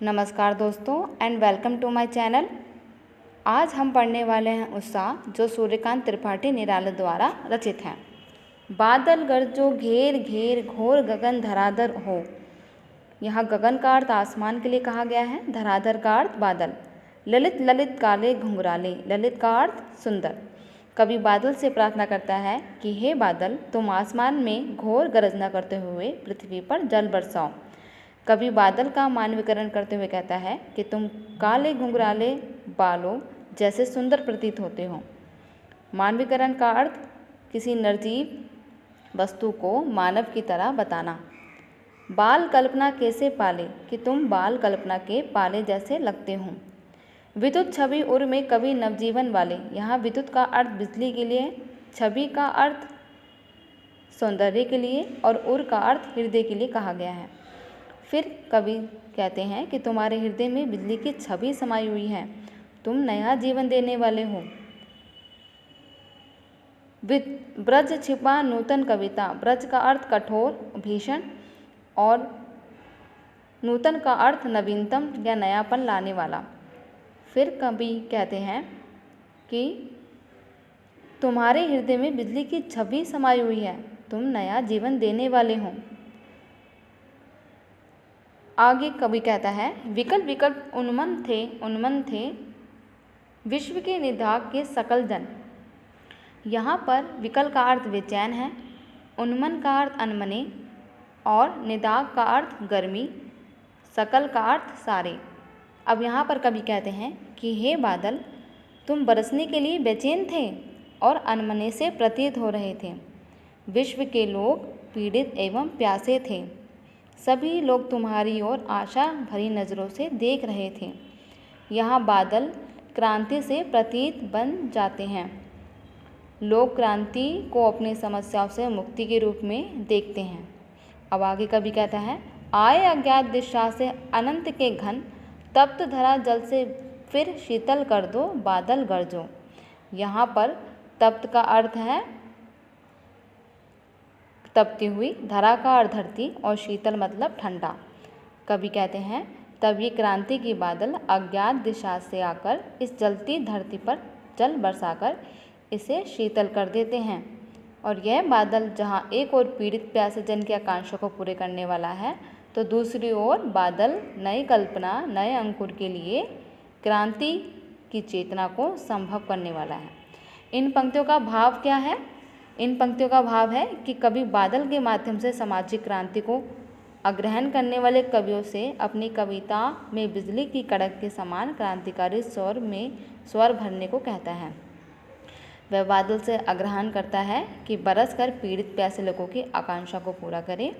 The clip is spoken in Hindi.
नमस्कार दोस्तों and welcome to my channel. आज हम पढ़ने वाले हैं उत्साह जो सूर्यकांत त्रिपाठी निराला द्वारा रचित है। बादल गरजो घेर घेर घोर गगन धराधर हो। यहाँ गगन का अर्थ आसमान के लिए कहा गया है, धराधर का अर्थ बादल। ललित ललित काले घुंघराले, ललित का अर्थ सुंदर। कवि बादल से प्रार्थना करता है कि हे बादल, तुम आसमान में घोर गरजना करते हुए पृथ्वी पर जल बरसाओ। कवि बादल का मानवीकरण करते हुए कहता है कि तुम काले घुंघराले बालों जैसे सुंदर प्रतीत होते हो। मानवीकरण का अर्थ किसी निर्जीव वस्तु को मानव की तरह बताना। बाल कल्पना कैसे पाले, कि तुम बाल कल्पना के पाले जैसे लगते हो। विद्युत छवि उर में कवि नवजीवन वाले। यहाँ विद्युत का अर्थ बिजली के लिए, छवि का अर्थ सौंदर्य के लिए और उर का अर्थ हृदय के लिए कहा गया है। फिर कवि कहते हैं कि तुम्हारे हृदय में बिजली की छवि समाई हुई है, तुम नया जीवन देने वाले हो। ब्रज छिपा नूतन कविता। ब्रज का अर्थ कठोर, भीषण और नूतन का अर्थ नवीनतम या नयापन लाने वाला। फिर कवि कहते हैं कि तुम्हारे हृदय में बिजली की छवि समाई हुई है, तुम नया जीवन देने वाले हो। आगे कवि कहता है विकल्प विकल्प उन्मन थे विश्व के निदाग के सकल जन। यहाँ पर विकल्प का अर्थ बेचैन है, उन्मन का अर्थ अनमने और निदाग का अर्थ गर्मी, सकल का अर्थ सारे। अब यहाँ पर कवि कहते हैं कि हे बादल, तुम बरसने के लिए बेचैन थे और अनमने से प्रतीत हो रहे थे। विश्व के लोग पीड़ित एवं प्यासे थे। सभी लोग तुम्हारी ओर आशा भरी नज़रों से देख रहे थे। यहाँ बादल क्रांति से प्रतीत बन जाते हैं। लोग क्रांति को अपनी समस्याओं से मुक्ति के रूप में देखते हैं। अब आगे कवि कहता है आए अज्ञात दिशा से अनंत के घन, तप्त धरा जल से फिर शीतल कर दो बादल गरजो। यहाँ पर तप्त का अर्थ है तपती हुई, धरा का अर्थ धरती और शीतल मतलब ठंडा। कवि कहते हैं तब ये क्रांति की बादल अज्ञात दिशा से आकर इस जलती धरती पर जल बरसाकर इसे शीतल कर देते हैं। और यह बादल जहाँ एक ओर पीड़ित प्यासे जन की आकांक्षा को पूरे करने वाला है, तो दूसरी ओर बादल नई कल्पना, नए अंकुर के लिए क्रांति की चेतना को संभव करने वाला है। इन पंक्तियों का भाव क्या है? इन पंक्तियों का भाव है कि कवि बादल के माध्यम से सामाजिक क्रांति को अग्रहण करने वाले कवियों से अपनी कविता में बिजली की कड़क के समान क्रांतिकारी स्वर में स्वर भरने को कहता है। वह बादल से आग्रहण करता है कि बरस कर पीड़ित प्यासे लोगों की आकांक्षा को पूरा करे।